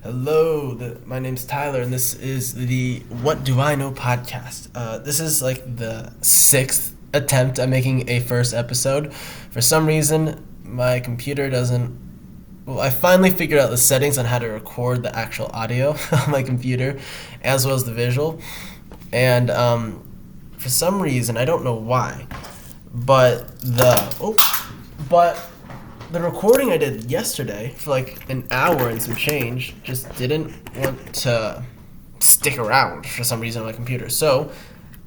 Hello, my name's Tyler, and this is the What Do I Know podcast. This is like the sixth attempt at making a first episode. For some reason, my computer doesn't. Well, I finally figured out the settings on how to record the actual audio on my computer, as well as the visual. And for some reason, I don't know why, but the recording I did yesterday for like an hour and some change just didn't want to stick around for some reason on my computer. So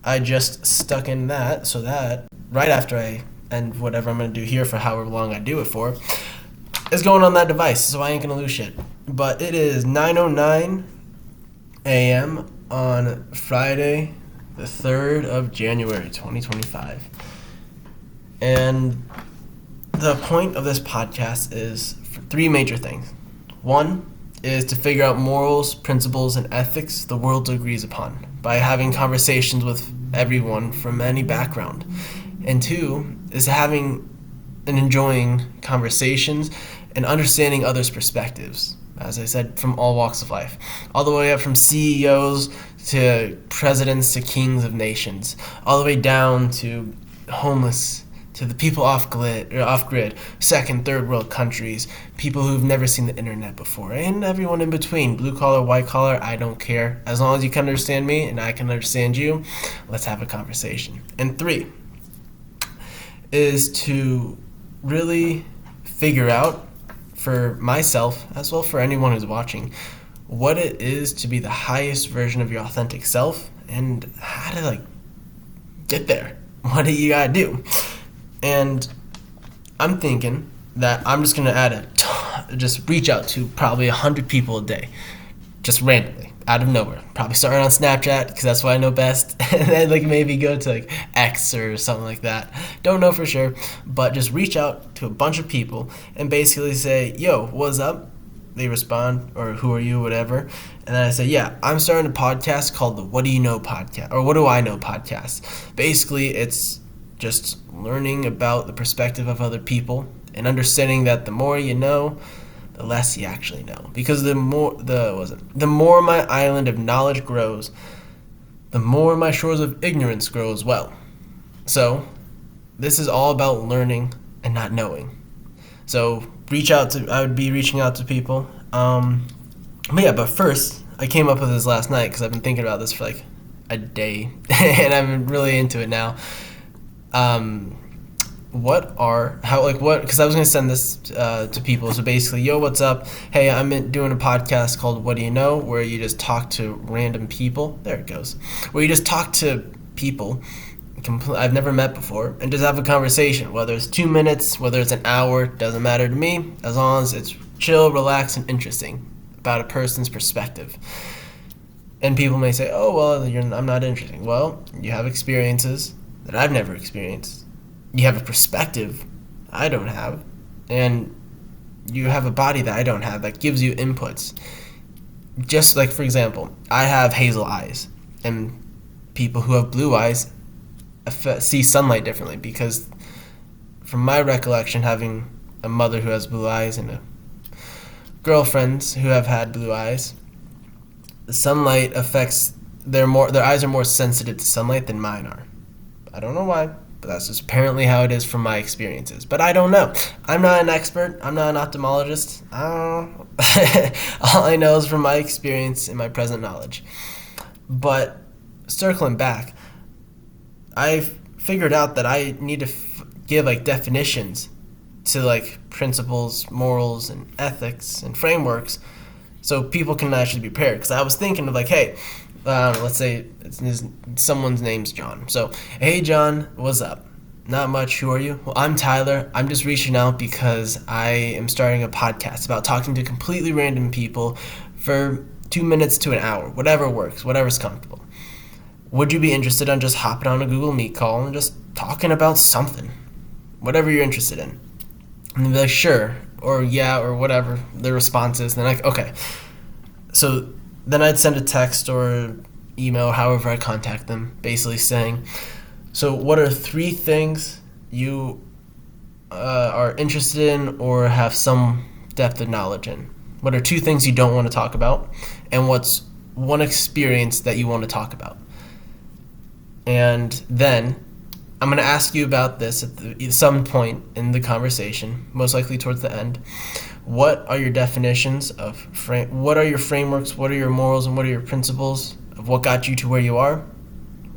I just stuck in that so that right after I end whatever I'm going to do here for however long I do it for is going on that device, so I ain't going to lose shit. But it is 9:09 a.m. on Friday, the 3rd of January, 2025. And the point of this podcast is for three major things. One is to figure out morals, principles, and ethics the world agrees upon by having conversations with everyone from any background. And two is having and enjoying conversations and understanding others' perspectives. As I said, from all walks of life, all the way up from CEOs to presidents to kings of nations, all the way down to homeless, to the people off-grid, second, third world countries, people who've never seen the internet before, and everyone in between, blue collar, white collar, I don't care. As long as you can understand me and I can understand you, let's have a conversation. And three is to really figure out for myself, as well for anyone who's watching, what it is to be the highest version of your authentic self and how to get there. What do you gotta do? And I'm thinking that I'm just going to just reach out to probably 100 people a day, just randomly, out of nowhere. Probably starting on Snapchat, because that's what I know best, and then maybe go to X or something like that. Don't know for sure, but just reach out to a bunch of people and basically say, yo, what's up? They respond, or who are you, whatever. And then I say, yeah, I'm starting a podcast called the What Do You Know podcast, or What Do I Know podcast. Basically, it's just learning about the perspective of other people and understanding that the more you know, the less you actually know. Because the more my island of knowledge grows, the more my shores of ignorance grow as well. So this is all about learning and not knowing. So I would be reaching out to people. But first, I came up with this last night because I've been thinking about this for a day, and I'm really into it now. Because I was going to send this to people. So basically, yo, what's up? Hey, I'm doing a podcast called What Do You Know, where you just talk to random people. There it goes. Where you just talk to people I've never met before and just have a conversation, whether it's 2 minutes, whether it's an hour, doesn't matter to me, as long as it's chill, relaxed, and interesting about a person's perspective. And people may say, oh, well, I'm not interesting. Well, you have experiences that I've never experienced. You have a perspective I don't have, and you have a body that I don't have that gives you inputs. Just like, for example, I have hazel eyes, and people who have blue eyes see sunlight differently, because from my recollection, having a mother who has blue eyes and girlfriends who have had blue eyes, the sunlight affects their eyes are more sensitive to sunlight than mine are. I don't know why, but that's just apparently how it is from my experiences. But I don't know. I'm not an expert. I'm not an ophthalmologist. I don't know. All I know is from my experience and my present knowledge. But circling back, I've figured out that I need to give definitions to principles, morals, and ethics and frameworks so people can actually be prepared. Because I was thinking of hey, let's say someone's name's John. So, hey John, what's up? Not much. Who are you? Well, I'm Tyler. I'm just reaching out because I am starting a podcast about talking to completely random people for 2 minutes to an hour, whatever works, whatever's comfortable. Would you be interested in just hopping on a Google Meet call and just talking about something, whatever you're interested in? And they'd be like, sure, or yeah, or whatever the response is. And then okay. So then I'd send a text or email, however I contact them, basically saying, so what are 3 things you are interested in or have some depth of knowledge in? What are 2 things you don't want to talk about? And what's 1 experience that you want to talk about? And then I'm going to ask you about this at some point in the conversation, most likely towards the end. What are your definitions of what are your frameworks, what are your morals, and what are your principles of what got you to where you are?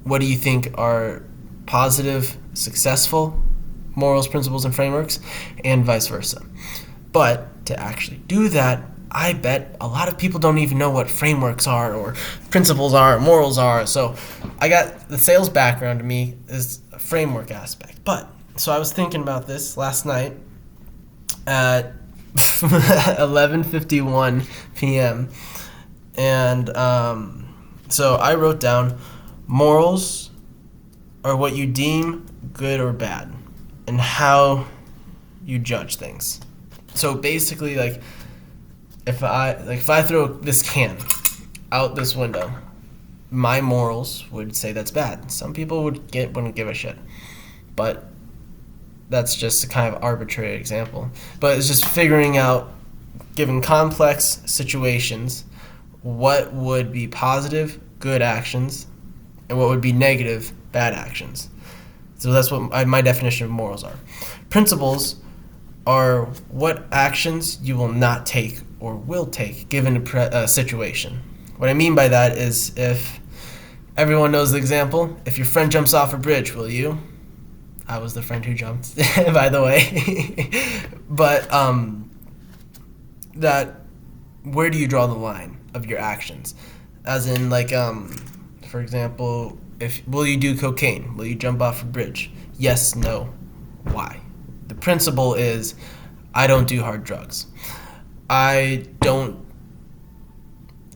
What do you think are positive, successful morals, principles, and frameworks, and vice versa? But to actually do that, I bet a lot of people don't even know what frameworks are or principles are or morals are. So I got the sales background to me is a framework aspect. But so I was thinking about this last night at 11:51 p.m. And so I wrote down morals are what you deem good or bad and how you judge things. So basically, like if I throw this can out this window, my morals would say that's bad. Some people wouldn't give a shit. But that's just a kind of arbitrary example. But it's just figuring out, given complex situations, what would be positive, good actions, and what would be negative, bad actions. So that's what my definition of morals are. Principles are what actions you will not take or will take given a situation. What I mean by that is, if everyone knows the example, if your friend jumps off a bridge, will you? I was the friend who jumped, by the way. But that, where do you draw the line of your actions? As in, like, for example, will you do cocaine? Will you jump off a bridge? Yes, no, why? The principle is, I don't do hard drugs. I don't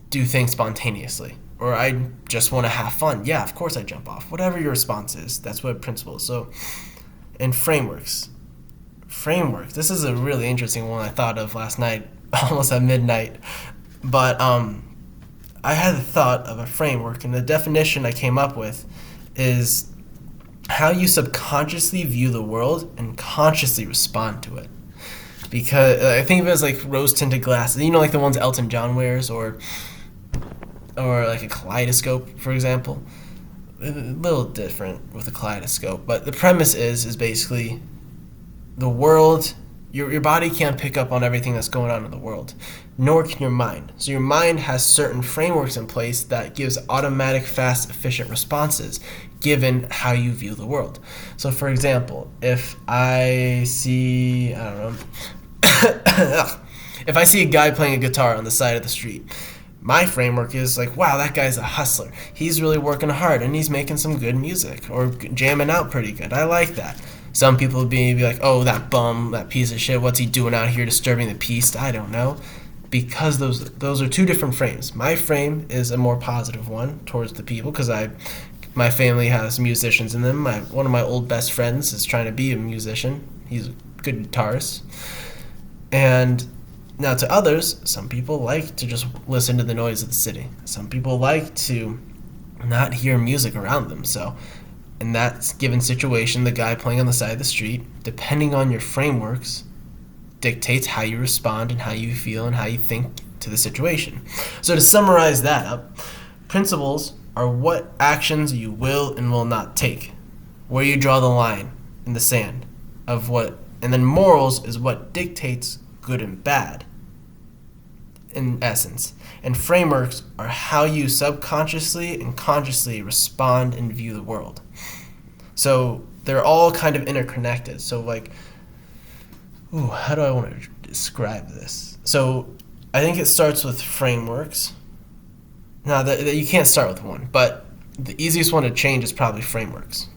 do things spontaneously. Or I just want to have fun. Yeah, of course I jump off. Whatever your response is, that's what principle is. So, and frameworks. This is a really interesting one I thought of last night, almost at midnight. But I had the thought of a framework, and the definition I came up with is how you subconsciously view the world and consciously respond to it. Because I think of it as like rose-tinted glasses. You know, like the ones Elton John wears, or like a kaleidoscope, for example. A little different with a kaleidoscope, but the premise is basically the world. Your body can't pick up on everything that's going on in the world, nor can your mind. So your mind has certain frameworks in place that gives automatic, fast, efficient responses given how you view the world. So for example, if I see, I don't know, if I see a guy playing a guitar on the side of the street, my framework is like, wow, that guy's a hustler. He's really working hard and he's making some good music or jamming out pretty good. I like that. Some people would be like, oh, that bum, that piece of shit, what's he doing out here disturbing the peace? I don't know. Because those are 2 different frames. My frame is a more positive one towards the people because my family has musicians in them. One of my old best friends is trying to be a musician. He's a good guitarist. And now to others, some people like to just listen to the noise of the city. Some people like to not hear music around them. So in that given situation, the guy playing on the side of the street, depending on your frameworks, dictates how you respond and how you feel and how you think to the situation. So to summarize that up, principles are what actions you will and will not take, where you draw the line in the sand of what, and then morals is what dictates good and bad in essence. And frameworks are how you subconsciously and consciously respond and view the world. So they're all kind of interconnected. So like, how do I want to describe this? So I think it starts with frameworks. Now that you can't start with one, but the easiest one to change is probably frameworks.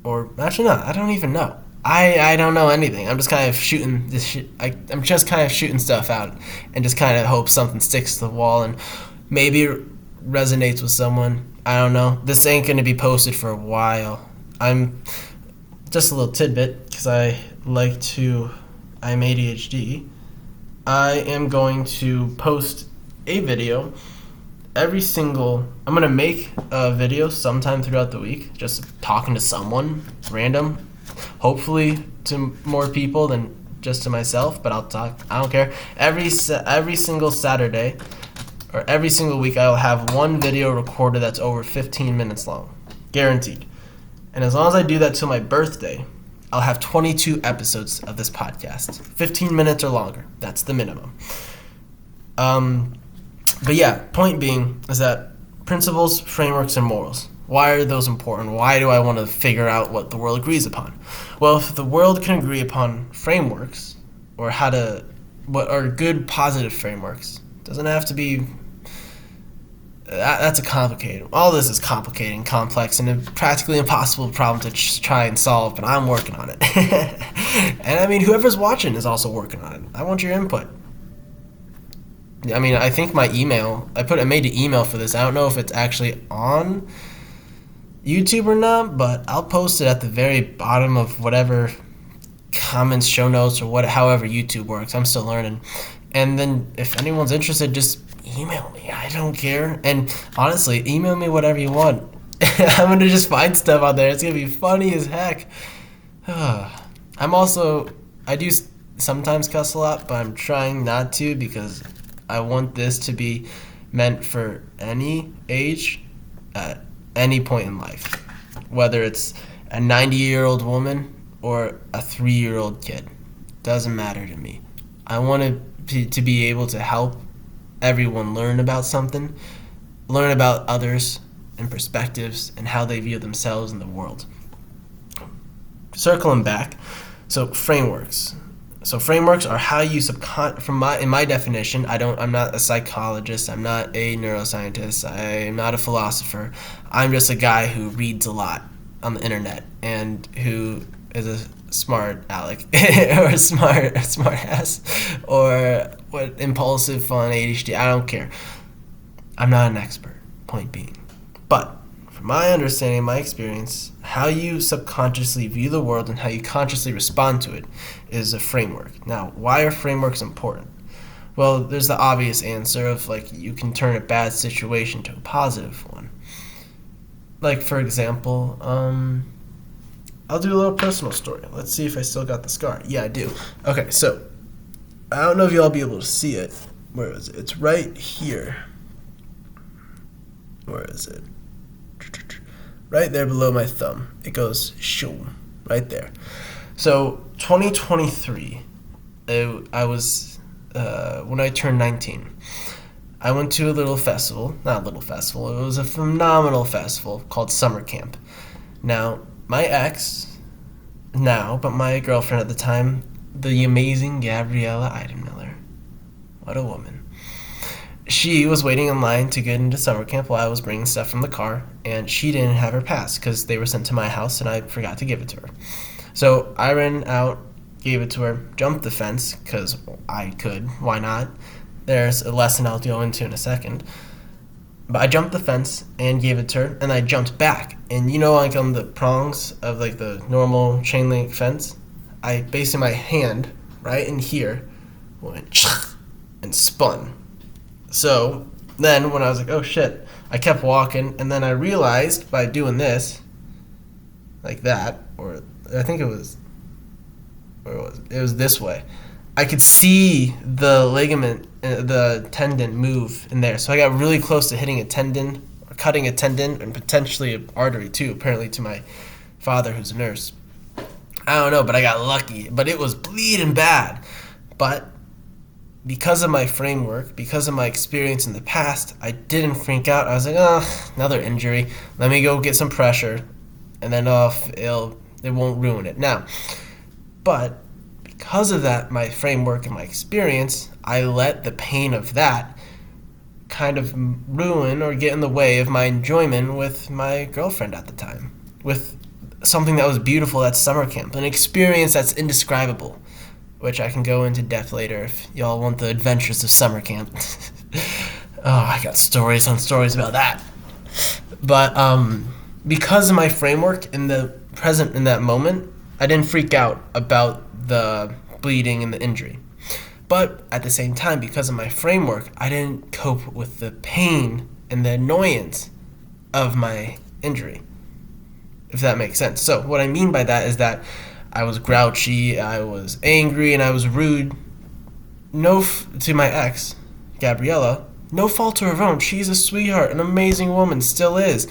Or actually, no, I don't even know. I don't know anything. I'm just kind of shooting this shit. I'm just kind of shooting stuff out and just kind of hope something sticks to the wall and maybe it resonates with someone. I don't know. This ain't going to be posted for a while. I'm just a little tidbit because I'm ADHD. I am going to post a video I'm going to make a video sometime throughout the week, just talking to someone random, hopefully to more people than just to myself, but I'll talk. I don't care. Every single Saturday or every single week, I'll have one video recorded that's over 15 minutes long, guaranteed. And as long as I do that till my birthday, I'll have 22 episodes of this podcast, 15 minutes or longer. That's the minimum. But yeah, point being is that principles, frameworks, and morals. Why are those important? Why do I want to figure out what the world agrees upon? Well, if the world can agree upon frameworks or what are good positive frameworks, doesn't have to be. That's a complicated. All this is complicated and complex and a practically impossible problem to try and solve. But I'm working on it, and I mean, whoever's watching is also working on it. I want your input. I mean, I think my email. I made an email for this. I don't know if it's actually on YouTube or not, but I'll post it at the very bottom of whatever comments, show notes, or however YouTube works. I'm still learning. And then if anyone's interested, just email me. I don't care. And honestly, email me whatever you want. I'm going to just find stuff out there. It's going to be funny as heck. I do sometimes cuss a lot, but I'm trying not to because I want this to be meant for any age at any point in life. Whether it's a 90-year-old woman or a 3-year-old kid. Doesn't matter to me. I want to be able to help everyone learn about something, learn about others and perspectives and how they view themselves in the world. Circling back, so frameworks. So frameworks are how you in my definition, I'm not a psychologist, I'm not a neuroscientist, I'm not a philosopher. I'm just a guy who reads a lot on the internet and who is a smart aleck or a smart ass or impulsive, fun, ADHD. I don't care. I'm not an expert, point being. But from my understanding, my experience, how you subconsciously view the world and how you consciously respond to it is a framework. Now, why are frameworks important? Well, there's the obvious answer of you can turn a bad situation to a positive one. Like, for example, I'll do a little personal story. Let's see if I still got the scar. Yeah, I do. Okay, so I don't know if y'all be able to see it. Where is it? It's right here. Where is it? Right there below my thumb. It goes shoo, right there. So 2023, I was when I turned 19. I went to a little festival. Not a little festival. It was a phenomenal festival called Summer Camp. Now, my ex, but my girlfriend at the time, the amazing Gabriella Eidenmiller. What a woman. She was waiting in line to get into summer camp while I was bringing stuff from the car, and she didn't have her pass because they were sent to my house and I forgot to give it to her. So I ran out, gave it to her, jumped the fence because I could. Why not? There's a lesson I'll go into in a second. But I jumped the fence and gave it to her, and I jumped back. And on the prongs of the normal chain link fence, I basically my hand right in here went and spun. So then when I was like, oh shit, I kept walking, and then I realized by doing this, like that, or I think it was this way, I could see the ligament, the tendon move in there. So I got really close to hitting a tendon, or cutting a tendon, and potentially an artery too, apparently to my father who's a nurse. I don't know, but I got lucky. But it was bleeding bad. But because of my framework, because of my experience in the past, I didn't freak out. I was like, oh, another injury. Let me go get some pressure, and then it won't ruin it. Now, but because of that, my framework and my experience, I let the pain of that kind of ruin or get in the way of my enjoyment with my girlfriend at the time, with something that was beautiful at summer camp, an experience that's indescribable, which I can go into depth later if y'all want the adventures of summer camp. Oh, I got stories on stories about that. But because of my framework in the present, in that moment, I didn't freak out about the bleeding and the injury. But at the same time, because of my framework, I didn't cope with the pain and the annoyance of my injury, if that makes sense. So what I mean by that is that I was grouchy, I was angry, and I was rude. To my ex, Gabriella, no fault to her own. She's a sweetheart, an amazing woman, still is,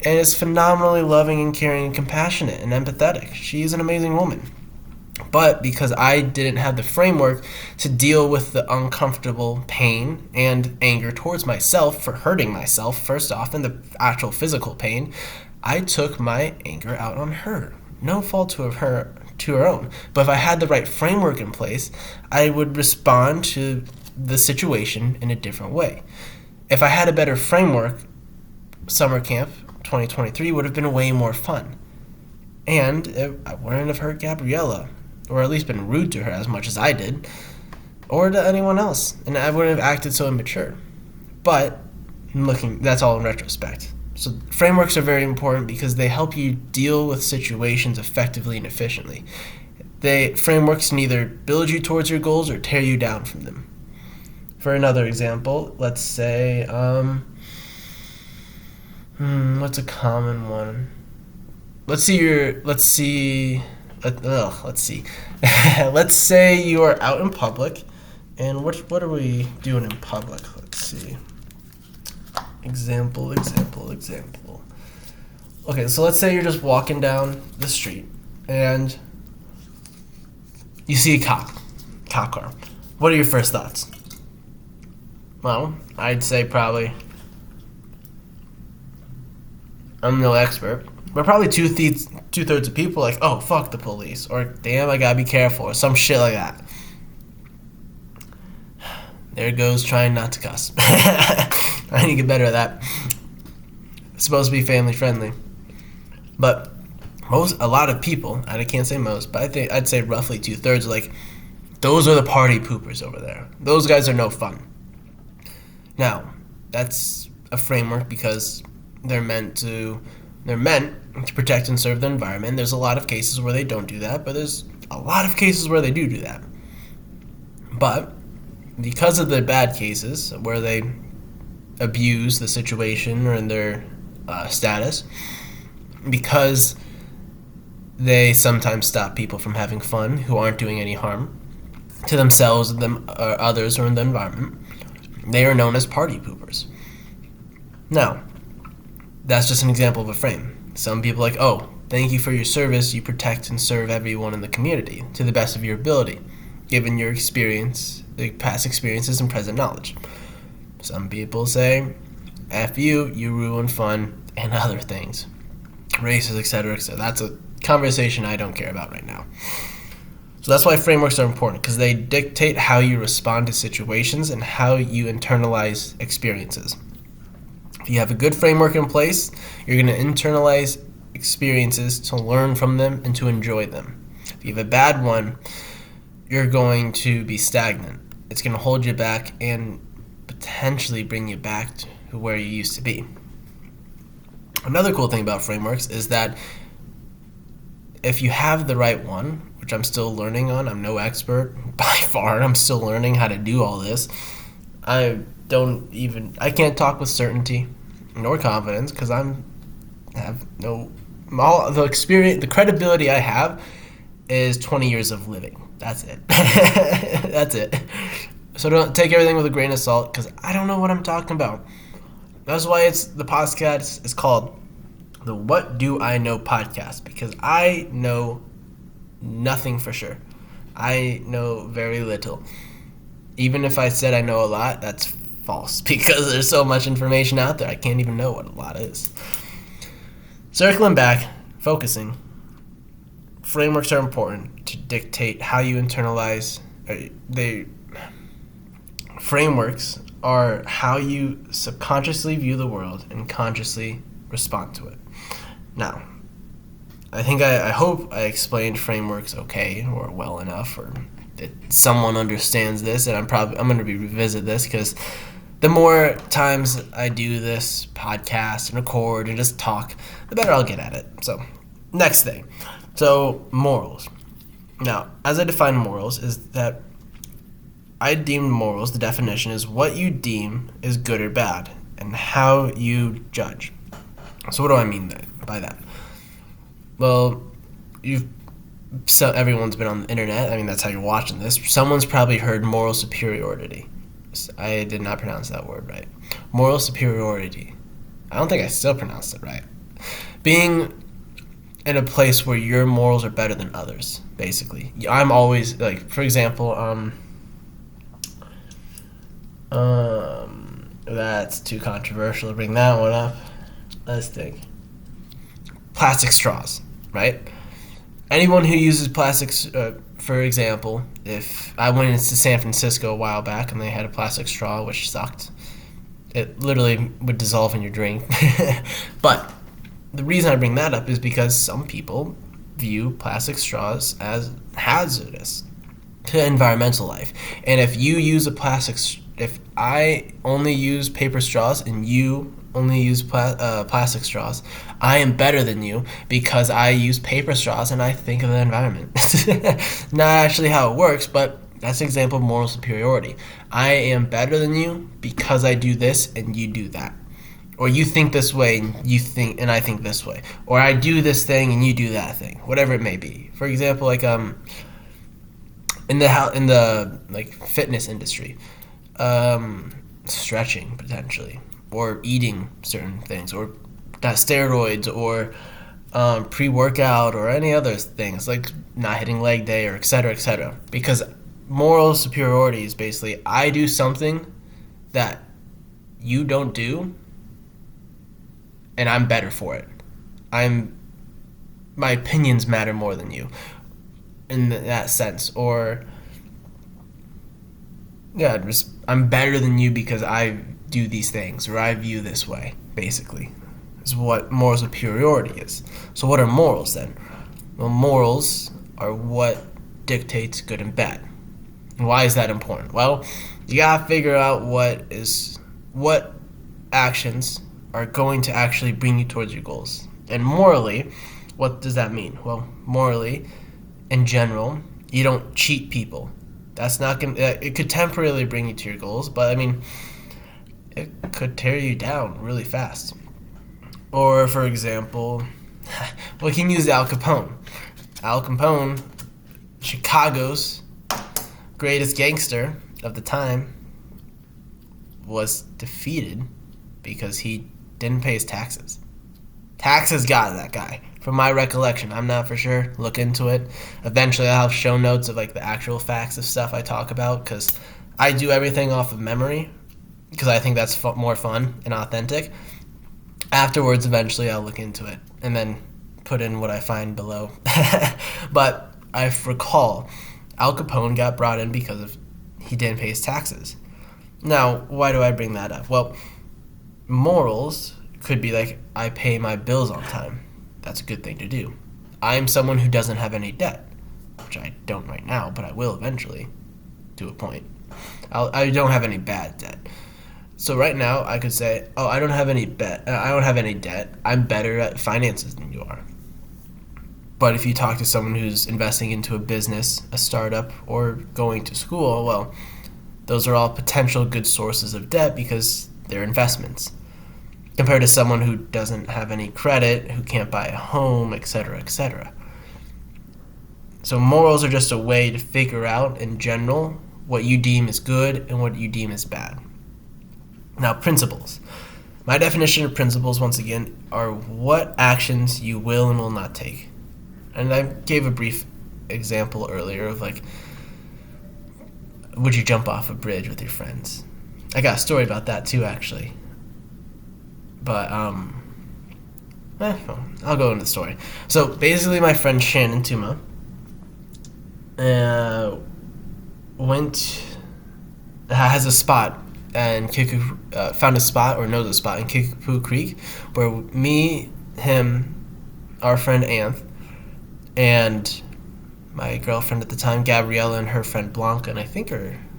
and is phenomenally loving and caring and compassionate and empathetic. She is an amazing woman. But because I didn't have the framework to deal with the uncomfortable pain and anger towards myself for hurting myself, first off, and the actual physical pain, I took my anger out on her. No fault to her own. But if I had the right framework in place, I would respond to the situation in a different way. If I had a better framework, summer camp 2023 would have been way more fun. And I wouldn't have hurt Gabriella, or at least been rude to her as much as I did, or to anyone else, and I wouldn't have acted so immature. But that's all in retrospect. So frameworks are very important because they help you deal with situations effectively and efficiently. Frameworks can either build you towards your goals or tear you down from them. For another example, let's say, what's a common one? Let's say you are out in public, and what are we doing in public? Let's see. Example. Okay, so let's say you're just walking down the street, and you see a cop car. What are your first thoughts? Well, I'd say probably, I'm no expert, but probably two-thirds of people like, oh, fuck the police, or damn, I gotta be careful, or some shit like that. There goes trying not to cuss. I need to get better at that. It's supposed to be family friendly. But a lot of people, and I can't say most, but I'd say roughly two-thirds are like, those are the party poopers over there. Those guys are no fun. Now, that's a framework because they're meant to protect and serve the environment. There's a lot of cases where they don't do that, but there's a lot of cases where they do that. But because of the bad cases where they abuse the situation or in their status, because they sometimes stop people from having fun who aren't doing any harm to themselves or others or in the environment, they are known as party poopers. Now, that's just an example of a frame. Some people are like, oh, thank you for your service. You protect and serve everyone in the community to the best of your ability, given your experience, the past experiences and present knowledge. Some people say, F you ruin fun and other things. Races, etc., etc. That's a conversation I don't care about right now. So that's why frameworks are important, because they dictate how you respond to situations and how you internalize experiences. If you have a good framework in place, you're going to internalize experiences to learn from them and to enjoy them. If you have a bad one, you're going to be stagnant. It's going to hold you back and potentially bring you back to where you used to be. Another cool thing about frameworks is that if you have the right one, which I'm still learning on, I'm no expert by far, I'm still learning how to do all this. I can't talk with certainty nor confidence because the experience, the credibility I have is 20 years of living. That's it. That's it. So don't take everything with a grain of salt because I don't know what I'm talking about. That's why the podcast is called the What Do I Know podcast, because I know nothing for sure. I know very little. Even if I said I know a lot, that's false because there's so much information out there. I can't even know what a lot is. Circling back, focusing. Frameworks are important to dictate how you internalize. Frameworks are how you subconsciously view the world and consciously respond to it. Now, I hope I explained frameworks okay or well enough, or that someone understands this, and I'm going to revisit this because the more times I do this podcast and record and just talk, the better I'll get at it. So, next thing. So, morals. Now, as I define morals is that I deem morals, the definition is what you deem is good or bad and how you judge. So what do I mean by that? Well, So everyone's been on the internet. I mean, that's how you're watching this. Someone's probably heard moral superiority. I did not pronounce that word right. Moral superiority. I don't think I still pronounced it right. Being in a place where your morals are better than others, basically. I'm always, like, for example, that's too controversial to bring that one up. Let's think. Plastic straws, right? Anyone who uses plastics, for example, if I went into San Francisco a while back and they had a plastic straw, which sucked, it literally would dissolve in your drink. But the reason I bring that up is because some people view plastic straws as hazardous to environmental life. And if you use if I only use paper straws and you only use plastic straws, I am better than you because I use paper straws and I think of the environment. Not actually how it works, but that's an example of moral superiority. I am better than you because I do this and you do that. Or you think this way and I think this way. Or I do this thing and you do that thing. Whatever it may be. For example, like in the like fitness industry, stretching potentially, or eating certain things, or steroids, or pre-workout, or any other things like not hitting leg day, or etc., etc. Because moral superiority is basically I do something that you don't do, and I'm better for it. My opinions matter more than you, in that sense, or yeah, I'm better than you because I do these things, or I view this way, basically, is what moral superiority is. So what are morals then? Well, morals are what dictates good and bad. And why is that important? Well, you gotta figure out what actions are going to actually bring you towards your goals. And morally, what does that mean? Well, morally, in general, you don't cheat people. That's not gonna. It could temporarily bring you to your goals, but I mean, it could tear you down really fast. Or, for example, we can use Al Capone. Al Capone, Chicago's greatest gangster of the time, was defeated because he didn't pay his taxes. Taxes got that guy. From my recollection, I'm not for sure. Look into it. Eventually, I'll have show notes of like the actual facts of stuff I talk about, because I do everything off of memory, because I think that's more fun and authentic. Afterwards, eventually, I'll look into it and then put in what I find below. But I recall Al Capone got brought in because he didn't pay his taxes. Now, why do I bring that up? Well, morals could be like, I pay my bills on time. That's a good thing to do. I'm someone who doesn't have any debt, which I don't right now, but I will eventually, to a point. I don't have any bad debt. So right now, I could say, oh, I don't have any debt. I'm better at finances than you are. But if you talk to someone who's investing into a business, a startup, or going to school, well, those are all potential good sources of debt because they're investments, compared to someone who doesn't have any credit, who can't buy a home, etc., etc. So morals are just a way to figure out, in general, what you deem is good and what you deem is bad. Now, principles. My definition of principles, once again, are what actions you will and will not take. And I gave a brief example earlier of like, would you jump off a bridge with your friends? I got a story about that too, actually. But, I'll go into the story. So, basically, my friend Shannon Tuma has a spot, and found a spot, or knows a spot in Kickapoo Creek, where me, him, our friend Anth, and my girlfriend at the time, Gabriella, and her friend Blanca, and I think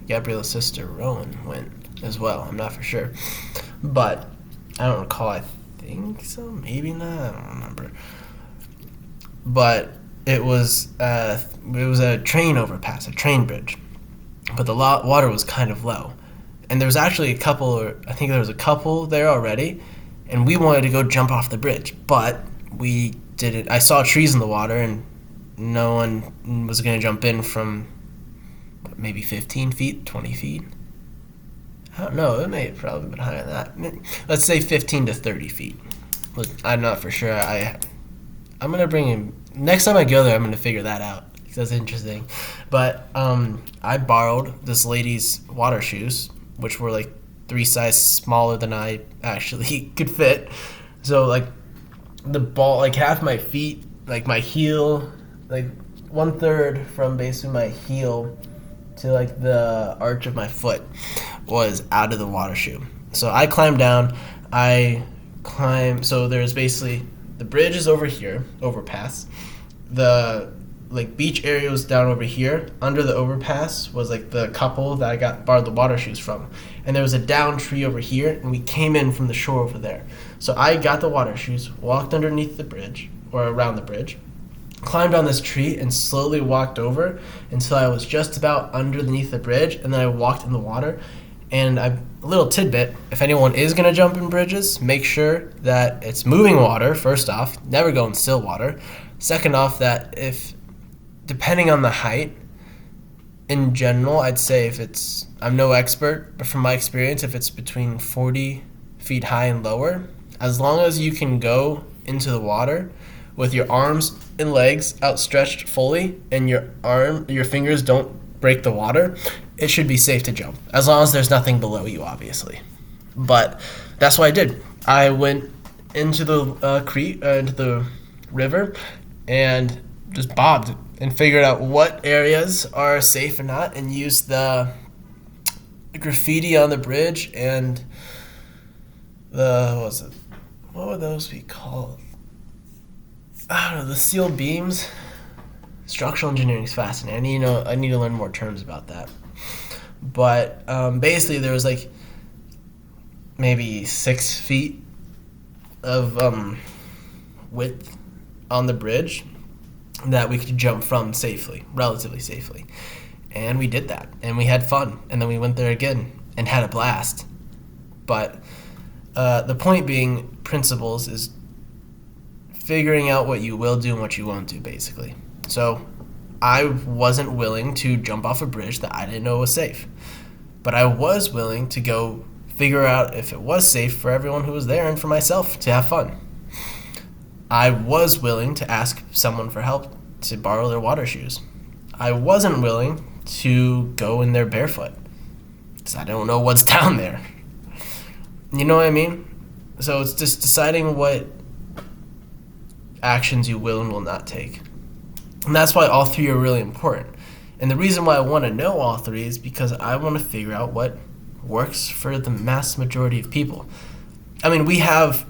Gabriella's sister, Rowan, went as well. I'm not for sure. But I don't recall. I think so. Maybe not. I don't remember. But it was a train overpass, a train bridge. But the water was kind of low. And there was actually a couple there already. And we wanted to go jump off the bridge. But we didn't. I saw trees in the water, and no one was going to jump in from maybe 15 feet, 20 feet. I don't know. It may have probably been higher than that. Let's say 15 to 30 feet. I'm not for sure. I'm going to bring him. Next time I go there, I'm going to figure that out. That's interesting. But I borrowed this lady's water shoes, which were like 3 sizes smaller than I actually could fit. So like the ball, like half my feet, like my heel, like 1/3 from basically my heel to like the arch of my foot was out of the water shoe. So I climbed down. So there's basically the bridge is over here, overpass. The like beach area was down over here. Under the overpass was like the couple that I borrowed the water shoes from. And there was a down tree over here, and we came in from the shore over there. So I got the water shoes, walked underneath the bridge, or around the bridge, climbed on this tree, and slowly walked over until I was just about underneath the bridge, and then I walked in the water. And a little tidbit, if anyone is going to jump in bridges, make sure that it's moving water, first off. Never go in still water. Second off, that depending on the height, in general, I'd say I'm no expert, but from my experience, if it's between 40 feet high and lower, as long as you can go into the water with your arms and legs outstretched fully and your fingers don't break the water, it should be safe to jump, as long as there's nothing below you, obviously. But that's what I did. I went into the creek, into the river, and just bobbed and figured out what areas are safe and not, and used the graffiti on the bridge and what would those be called? I don't know, the steel beams. Structural engineering is fascinating. I need to learn more terms about that. But basically there was like maybe 6 feet of width on the bridge that we could jump from relatively safely. And we did that, and we had fun, and then we went there again and had a blast. But the point being, principles is figuring out what you will do and what you won't do, basically. So I wasn't willing to jump off a bridge that I didn't know was safe, but I was willing to go figure out if it was safe for everyone who was there and for myself to have fun. I was willing to ask someone for help to borrow their water shoes. I wasn't willing to go in there barefoot because I don't know what's down there. You know what I mean? So it's just deciding what actions you will and will not take. And that's why all three are really important. And the reason why I want to know all three is because I want to figure out what works for the mass majority of people. I mean, we have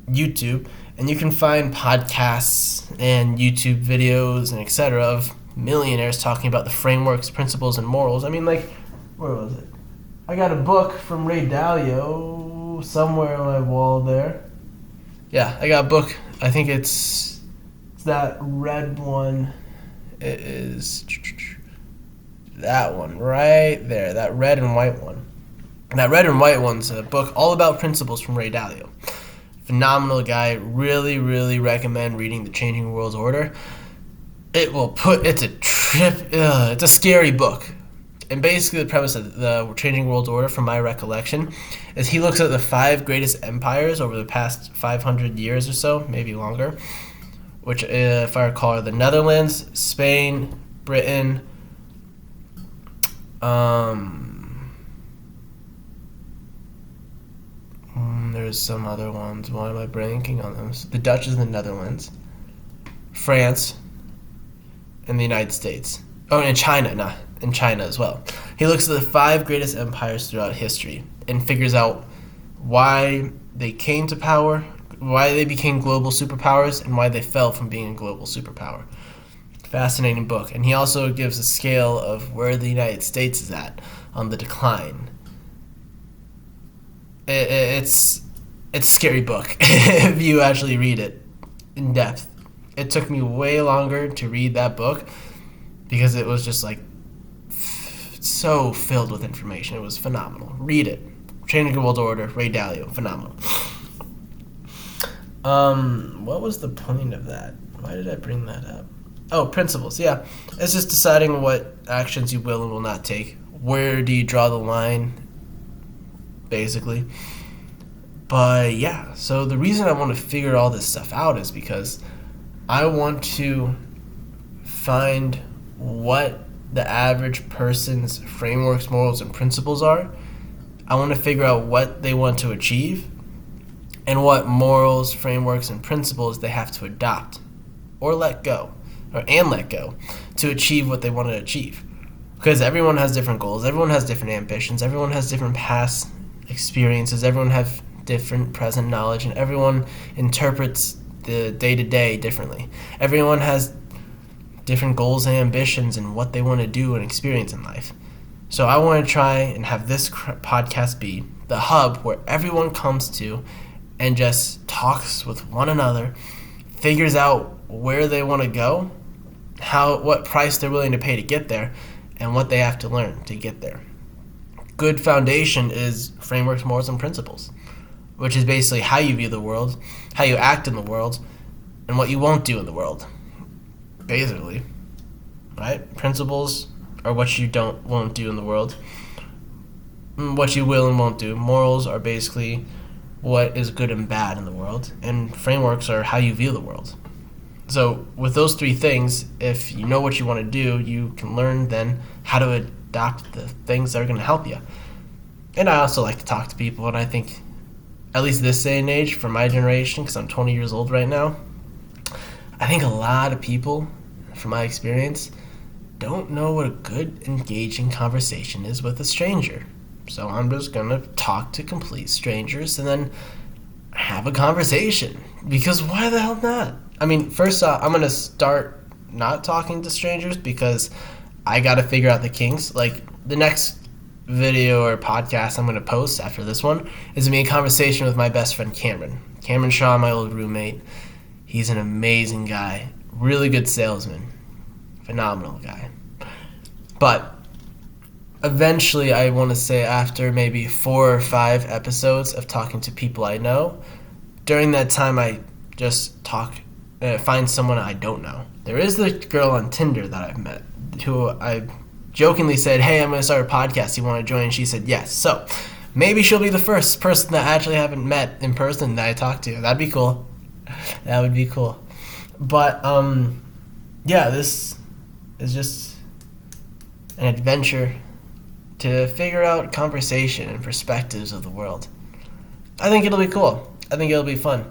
YouTube, and you can find podcasts and YouTube videos and etc. of millionaires talking about the frameworks, principles, and morals. I mean, like, where was it? I got a book from Ray Dalio somewhere on my wall there. Yeah, I got a book. I think it's that red one. It is that one right there, that red and white one. And that red and white one's a book all about principles from Ray Dalio. Phenomenal guy. Really, really recommend reading The Changing World Order. It's a trip. It's a scary book. And basically the premise of The Changing World Order, from my recollection, is he looks at the 5 greatest empires over the past 500 years or so, maybe longer, which, if I recall, are the Netherlands, Spain, Britain, there's some other ones. Why am I blanking on them? The Dutch is the Netherlands, France, and the United States. Oh, and China, and China as well. He looks at the 5 greatest empires throughout history and figures out why they came to power, why they became global superpowers, and why they fell from being a global superpower. Fascinating book. And he also gives a scale of where the United States is at on the decline. It's a scary book if you actually read it in depth. It took me way longer to read that book because it was just like so filled with information. It was phenomenal. Read it. Changing the World Order, Ray Dalio, phenomenal. What was the point of that? Why did I bring that up? Oh, principles, yeah. It's just deciding what actions you will and will not take. Where do you draw the line, basically. But yeah, so the reason I want to figure all this stuff out is because I want to find what the average person's frameworks, morals, and principles are. I want to figure out what they want to achieve and what morals, frameworks, and principles they have to adopt or let go, let go to achieve what they want to achieve. Because everyone has different goals, everyone has different ambitions, everyone has different past experiences, everyone has different present knowledge, and everyone interprets the day-to-day differently. Everyone has different goals and ambitions and what they want to do and experience in life. So I want to try and have this podcast be the hub where everyone comes to and just talks with one another, figures out where they want to go, what price they're willing to pay to get there, and what they have to learn to get there. Good foundation is frameworks, morals, and principles, which is basically how you view the world, how you act in the world, and what you won't do in the world. Basically, right? Principles are what you won't do in the world, what you will and won't do. Morals are basically what is good and bad in the world, and frameworks are how you view the world. So with those three things, if you know what you want to do, you can learn then how to adopt the things that are going to help you. And I also like to talk to people, and I think, at least this day and age, for my generation, because I'm 20 years old right now, I think a lot of people, from my experience, don't know what a good, engaging conversation is with a stranger. So I'm just going to talk to complete strangers and then have a conversation. Because why the hell not? I mean, first off, I'm going to start not talking to strangers because I got to figure out the kinks. Like, the next video or podcast I'm going to post after this one is going to be a conversation with my best friend Cameron. Cameron Shaw, my old roommate. He's an amazing guy. Really good salesman. Phenomenal guy. But eventually, I want to say after maybe 4 or 5 episodes of talking to people I know, during that time I just find someone I don't know. There is the girl on Tinder that I've met who I jokingly said, hey, I'm going to start a podcast. You want to join? And she said yes. So maybe she'll be the first person that I actually haven't met in person that I talk to. That'd be cool. That would be cool. But yeah, this is just an adventure to figure out conversation and perspectives of the world. I think it'll be cool. I think it'll be fun.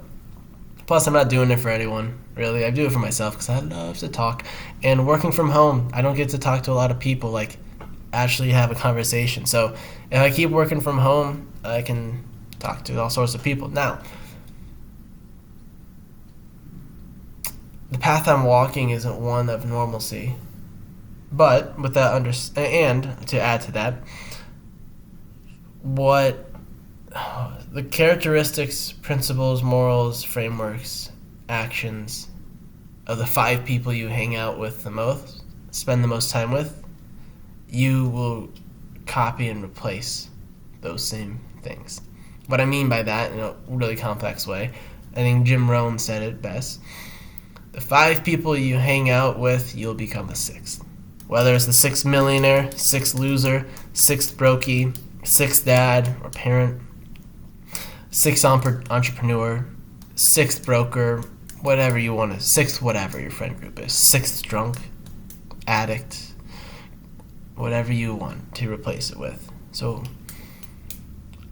Plus, I'm not doing it for anyone, really. I do it for myself because I love to talk. And working from home, I don't get to talk to a lot of people, like actually have a conversation. So if I keep working from home, I can talk to all sorts of people. Now, the path I'm walking isn't one of normalcy. But with that and to add to that, what the characteristics, principles, morals, frameworks, actions of the 5 people you hang out with the most, spend the most time with, you will copy and replace those same things. What I mean by that, in a really complex way, I think Jim Rohn said it best. The 5 people you hang out with, you'll become the 6th. Whether it's the 6th millionaire, 6th loser, 6th brokey, 6th dad or parent, 6th entrepreneur, 6th broker, whatever you want to, 6th whatever your friend group is, 6th drunk, addict, whatever you want to replace it with. So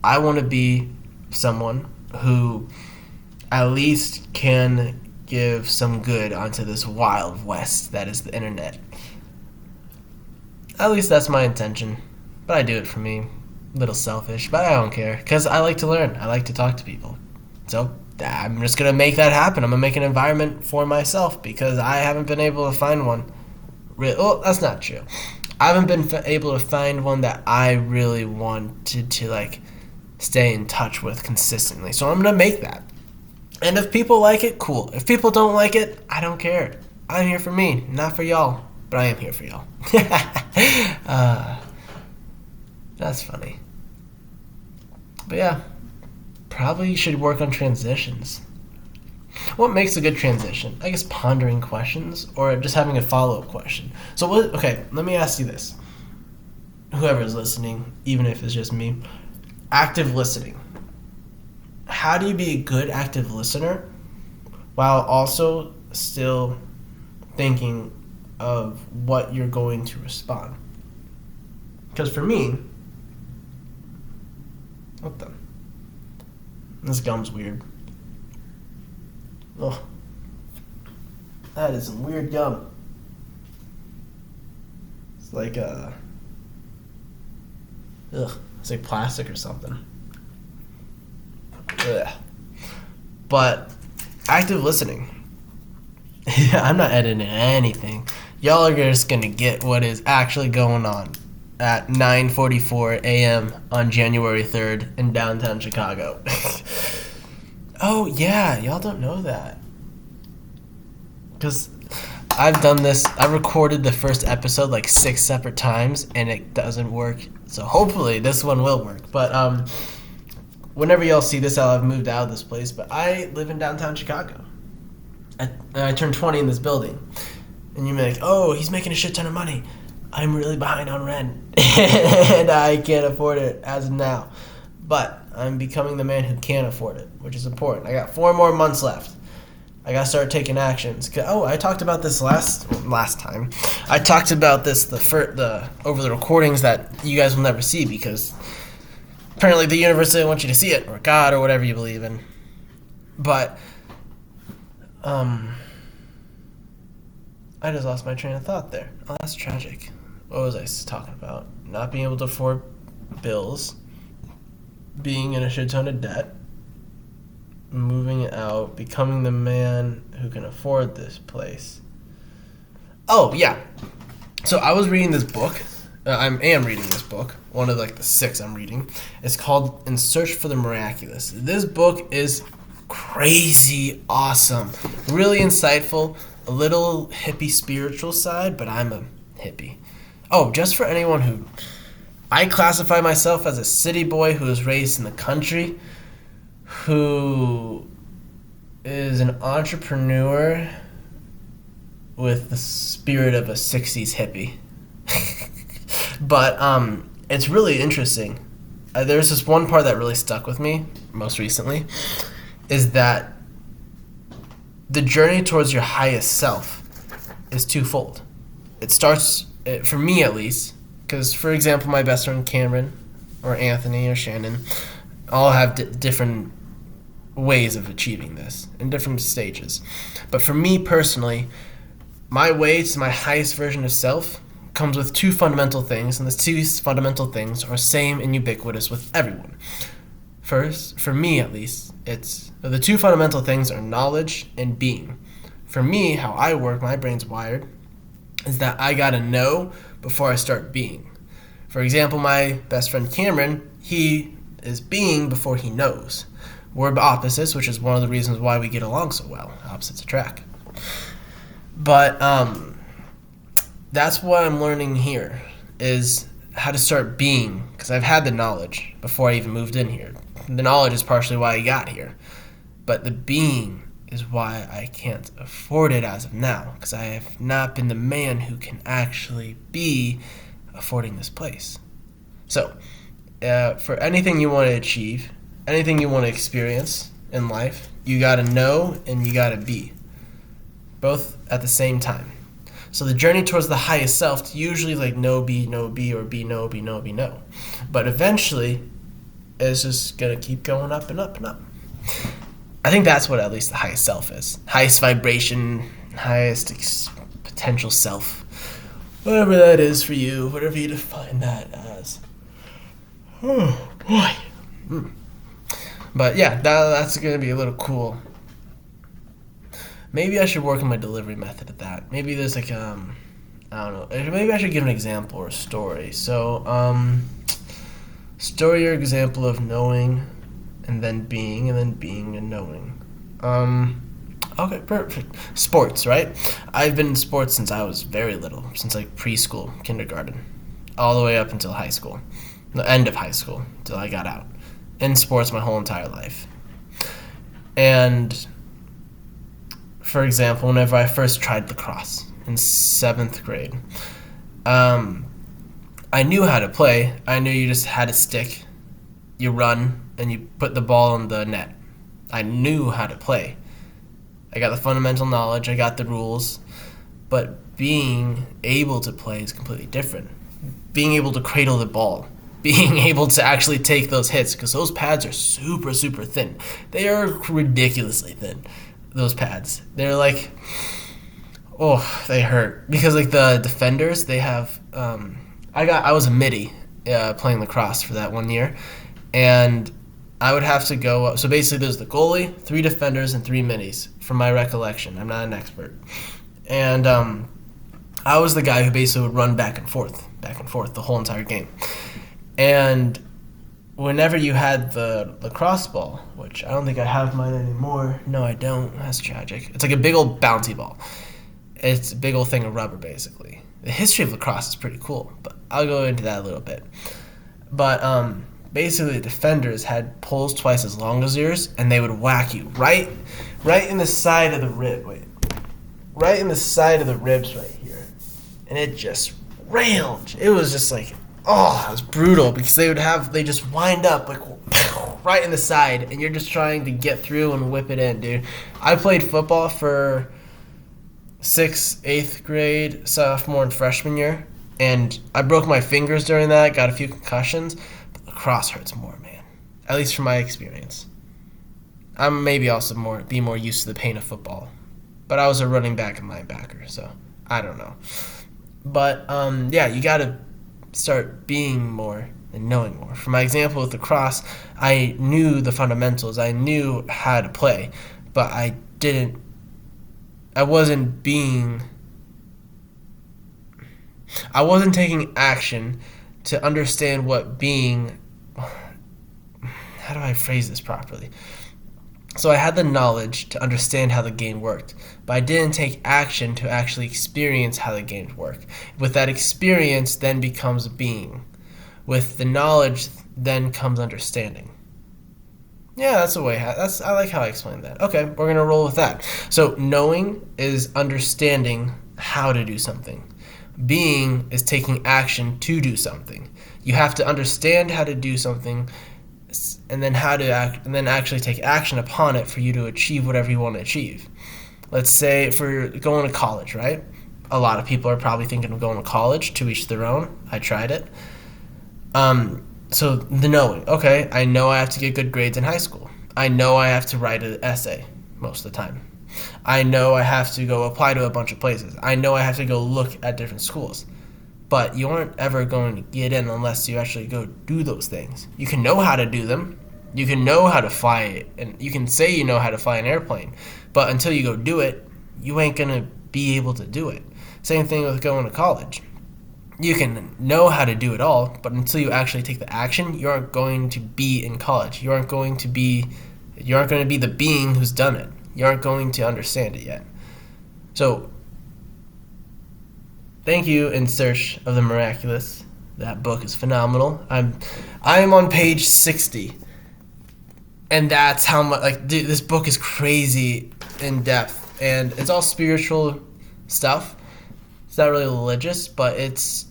I want to be someone who at least can give some good onto this wild west that is the internet. At least that's my intention. But I do it for me. A little selfish, but I don't care. Because I like to learn. I like to talk to people. So I'm just going to make that happen. I'm going to make an environment for myself because I haven't been able to find one. Well, that's not true. I haven't been able to find one that I really wanted to stay in touch with consistently. So I'm going to make that. And if people like it, cool. If people don't like it, I don't care. I'm here for me, not for y'all. But I am here for y'all. That's funny. But yeah, probably should work on transitions. What makes a good transition? I guess pondering questions or just having a follow-up question. So okay, let me ask you this. Whoever is listening, even if it's just me, active listening. How do you be a good active listener while also still thinking of what you're going to respond? Because for me, what the? This gum's weird. Ugh. That is some weird gum. It's like it's like plastic or something. Ugh. But active listening. Yeah, I'm not editing anything. Y'all are just gonna get what is actually going on at 9:44 a.m. on January 3rd in downtown Chicago. Oh yeah, y'all don't know that. Because I've done this. I've recorded the first episode like 6 separate times, and it doesn't work. So hopefully this one will work. But whenever y'all see this, I'll have moved out of this place. But I live in downtown Chicago. I turned 20 in this building. And you may be like, oh, he's making a shit ton of money. I'm really behind on rent. And I can't afford it as of now. But I'm becoming the man who can afford it, which is important. I got 4 more months left. I gotta start taking actions. Oh, I talked about this last time. I talked about this over the recordings that you guys will never see because apparently the universe didn't want you to see it, or God, or whatever you believe in. But I just lost my train of thought there. Oh, that's tragic. What was I talking about? Not being able to afford bills, being in a shit ton of debt, moving out, becoming the man who can afford this place. Oh, yeah. So I was reading this book. I am reading this book. One of like the 6 I'm reading. It's called In Search for the Miraculous. This book is crazy awesome. Really insightful. A little hippie spiritual side, but I'm a hippie. Oh, just for anyone who... I classify myself as a city boy who was raised in the country, who is an entrepreneur with the spirit of a 60s hippie. But it's really interesting. There's this one part that really stuck with me most recently, is that the journey towards your highest self is twofold. It starts, for me at least, because, for example, my best friend Cameron, or Anthony, or Shannon, all have different ways of achieving this in different stages. But for me personally, my way to my highest version of self comes with 2 fundamental things, and the 2 fundamental things are same and ubiquitous with everyone. First, for me at least, the 2 fundamental things are knowledge and being. For me, how I work, my brain's wired, is that I gotta know before I start being. For example, my best friend Cameron, he is being before he knows. We're opposites, which is one of the reasons why we get along so well. Opposites attract. But that's what I'm learning here, is how to start being, because I've had the knowledge before I even moved in here. The knowledge is partially why I got here, but the being is why I can't afford it as of now, because I have not been the man who can actually be affording this place. So, for anything you want to achieve, anything you want to experience in life, you gotta know and you gotta be, both at the same time. So the journey towards the highest self usually like no, be, or be, no, be, no, be, no. But eventually, it's just gonna keep going up and up and up. I think that's what at least the highest self is. Highest vibration, highest potential self. Whatever that is for you, whatever you define that as. Oh, boy. But yeah, that's gonna be a little cool. Maybe I should work on my delivery method at that. Maybe there's like, I don't know. Maybe I should give an example or a story. So, story or example of knowing and then being and knowing. Okay, perfect. Sports, right? I've been in sports since I was very little, since like preschool, kindergarten, all the way up until high school, the end of high school, till I got out. In sports my whole entire life. And for example, whenever I first tried lacrosse in 7th grade, I knew how to play. I knew you just had a stick, you run, and you put the ball in the net. I knew how to play. I got the fundamental knowledge, I got the rules, but being able to play is completely different. Being able to cradle the ball, being able to actually take those hits, because those pads are super, super thin. They are ridiculously thin, those pads. They're like, oh, they hurt. Because like the defenders, they have, I was a midi playing lacrosse for that 1 year, and I would have to go up. So basically there's the goalie, 3 defenders, and 3 middies, from my recollection. I'm not an expert. And I was the guy who basically would run back and forth the whole entire game. And whenever you had the lacrosse ball, which I don't think I have mine anymore. No, I don't. That's tragic. It's like a big old bouncy ball. It's a big old thing of rubber, basically. The history of lacrosse is pretty cool, but I'll go into that a little bit. But basically the defenders had poles twice as long as yours, and they would whack you right in the side of the rib. Right in the side of the ribs right here. And it just railed. It was just like, oh, it was brutal, because they just wind up like right in the side, and you're just trying to get through and whip it in, dude. I played football for 6th, 8th grade, sophomore and freshman year, and I broke my fingers during that, got a few concussions, but lacrosse hurts more, man. At least from my experience. I'm maybe also be more used to the pain of football. But I was a running back and linebacker, so I don't know. But yeah, you gotta start being more and knowing more. For my example with lacrosse, I knew the fundamentals. I knew how to play, but I wasn't taking action to understand what being, how do I phrase this properly? So I had the knowledge to understand how the game worked, but I didn't take action to actually experience how the games work. With that experience then becomes being. With the knowledge then comes understanding. Yeah, that's a way. I like how I explained that. Okay, we're going to roll with that. So knowing is understanding how to do something. Being is taking action to do something. You have to understand how to do something, and then how to act, and then actually take action upon it for you to achieve whatever you want to achieve. Let's say if we're going to college, right? A lot of people are probably thinking of going to college, to each their own. I tried it. So the knowing, okay, I know I have to get good grades in high school. I know I have to write an essay most of the time. I know I have to go apply to a bunch of places. I know I have to go look at different schools. But you aren't ever going to get in unless you actually go do those things. You can know how to do them. You can know how to fly, and you can say you know how to fly an airplane. But until you go do it, you ain't going to be able to do it. Same thing with going to college. You can know how to do it all, but until you actually take the action, you aren't going to be in college. You aren't going to be the being who's done it. You aren't going to understand it yet. So, thank you, In Search of the Miraculous. That book is phenomenal. I am on page 60, and that's how much dude, this book is crazy in depth, and it's all spiritual stuff. It's not really religious, but it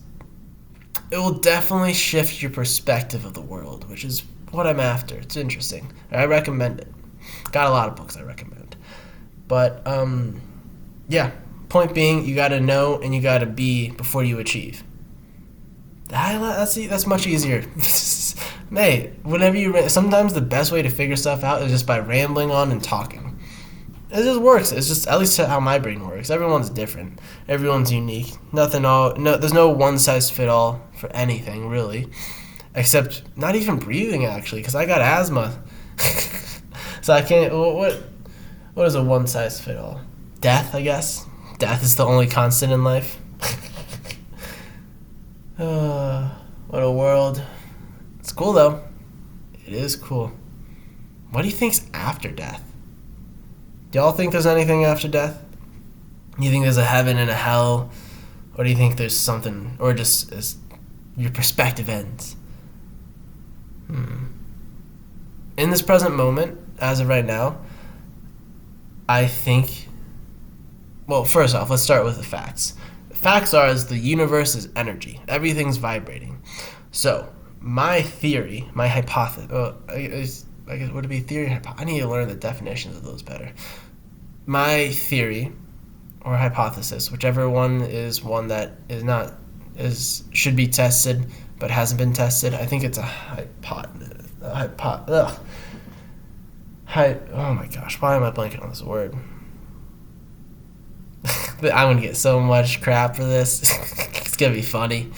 will definitely shift your perspective of the world, which is what I'm after. It's interesting. I recommend it. Got a lot of books I recommend. But, yeah. Point being, you got to know and you got to be before you achieve. That's much easier. Mate, sometimes the best way to figure stuff out is just by rambling on and talking. It just works. It's just at least how my brain works. Everyone's different. Everyone's unique. There's no one size fit all for anything really, except not even breathing actually, because I got asthma. So I can't. What is a one size fit all? Death, I guess. Death is the only constant in life. What a world. It's cool though. It is cool. What do you think's after death? Do y'all think there's anything after death? You think there's a heaven and a hell? Or do you think there's something, or just your perspective ends? In this present moment, as of right now, I think well, first off, let's start with the facts. The facts are is the universe is energy. Everything's vibrating. So, my theory, my hypothesis, I guess would it be theory? I need to learn the definitions of those better. My theory or hypothesis, whichever one is one that is not should be tested but hasn't been tested. I think it's a oh my gosh, why am I blanking on this word? I'm gonna get so much crap for this. It's gonna be funny.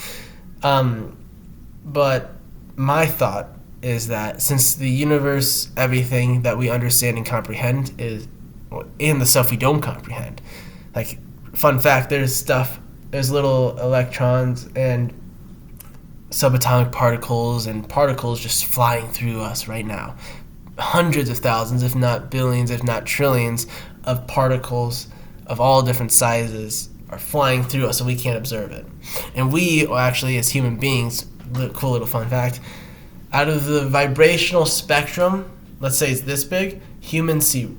But my thought is that since the universe, everything that we understand and comprehend is, and the stuff we don't comprehend, like, fun fact, there's little electrons and subatomic particles and particles just flying through us right now. Hundreds of thousands, if not billions, if not trillions of particles of all different sizes are flying through us and we can't observe it. And we actually, as human beings, cool little fun fact, out of the vibrational spectrum, let's say it's this big, humans see,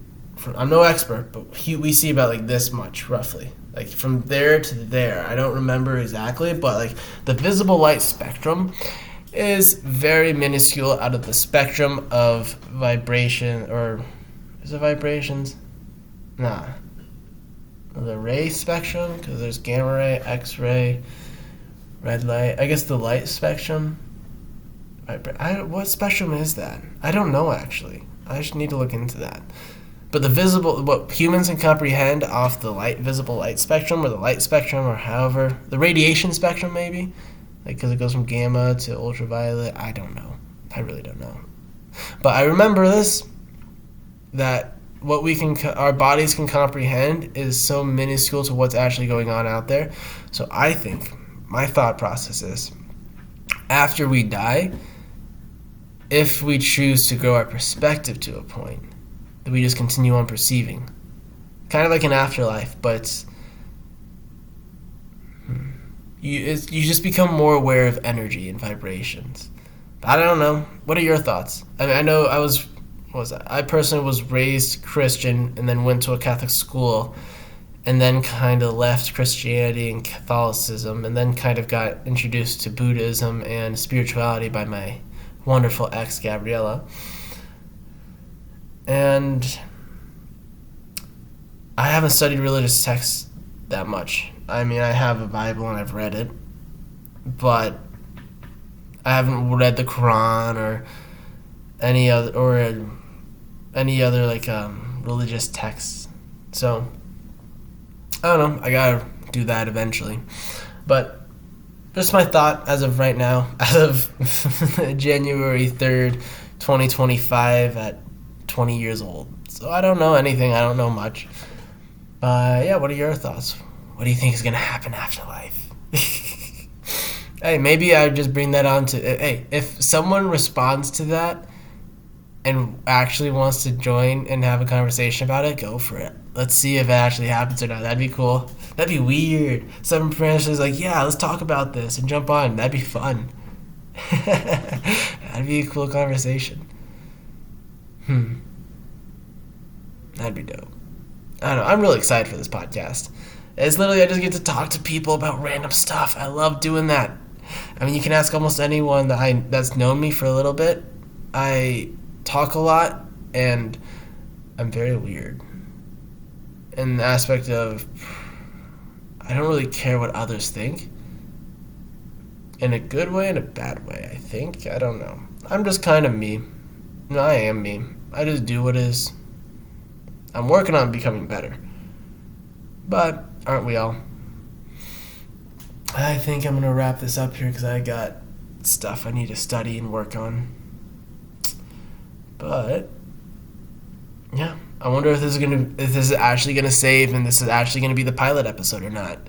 I'm no expert, but we see about like this much roughly. Like from there to there. I don't remember exactly, but like the visible light spectrum is very minuscule out of the spectrum of vibration, or is it vibrations? Nah. The ray spectrum, because there's gamma ray, X-ray, red light. I guess the light spectrum. What spectrum is that? I don't know actually. I just need to look into that. But the visible, what humans can comprehend off the visible light spectrum, or the light spectrum, or however, the radiation spectrum maybe, like because it goes from gamma to ultraviolet. I don't know. I really don't know. But I remember this, that what our bodies can comprehend is so minuscule to what's actually going on out there. So I think my thought process is, after we die, if we choose to grow our perspective to a point, that we just continue on perceiving. Kind of like an afterlife, but you just become more aware of energy and vibrations. I don't know. What are your thoughts? I mean, I know I personally was raised Christian and then went to a Catholic school and then kind of left Christianity and Catholicism and then kind of got introduced to Buddhism and spirituality by my wonderful ex, Gabriella. And I haven't studied religious texts that much. I mean, I have a Bible and I've read it, but I haven't read the Quran or any other like religious texts. So I don't know. I gotta do that eventually. But just my thought as of right now, as of January 3rd, 2025 at 20 years old. So I don't know anything. I don't know much. Yeah, what are your thoughts? What do you think is going to happen after life? Hey, maybe I just bring that on to... Hey, if someone responds to that and actually wants to join and have a conversation about it, go for it. Let's see if it actually happens or not. That'd be cool. That'd be weird. Some friends is like, yeah, let's talk about this and jump on. That'd be fun. That'd be a cool conversation. That'd be dope. I don't know. I'm really excited for this podcast. It's literally, I just get to talk to people about random stuff. I love doing that. I mean, you can ask almost anyone that's known me for a little bit. I talk a lot, and I'm very weird. In the aspect of, I don't really care what others think. In a good way and a bad way, I think. I don't know. I'm just kind of me. No, I am me. I just do what is. I'm working on becoming better. But aren't we all? I think I'm going to wrap this up here because I got stuff I need to study and work on. But yeah, I wonder if this is actually gonna save and this is actually gonna be the pilot episode or not.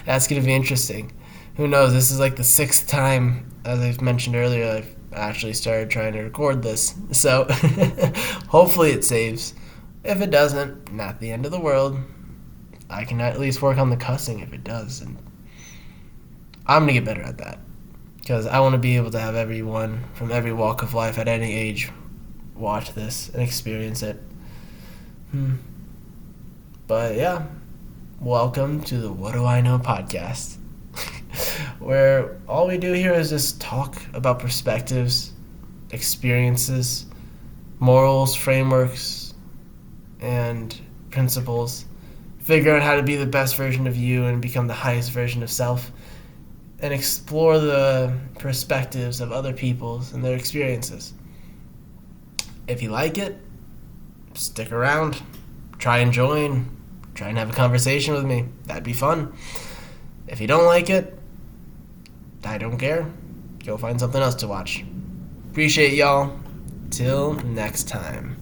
That's gonna be interesting. Who knows? This is like the 6th time, as I've mentioned earlier, I've actually started trying to record this. So hopefully it saves. If it doesn't, not the end of the world. I can at least work on the cussing if it does, and I'm gonna get better at that because I want to be able to have everyone from every walk of life at any age watch this and experience it. But yeah, Welcome to the What Do I Know podcast, where all we do here is just talk about perspectives, experiences, morals, frameworks, and principles. Figure out how to be the best version of you and become the highest version of self, and explore the perspectives of other peoples and their experiences. If you like it, stick around, try and join, try and have a conversation with me. That'd be fun. If you don't like it, I don't care. Go find something else to watch. Appreciate y'all. Till next time.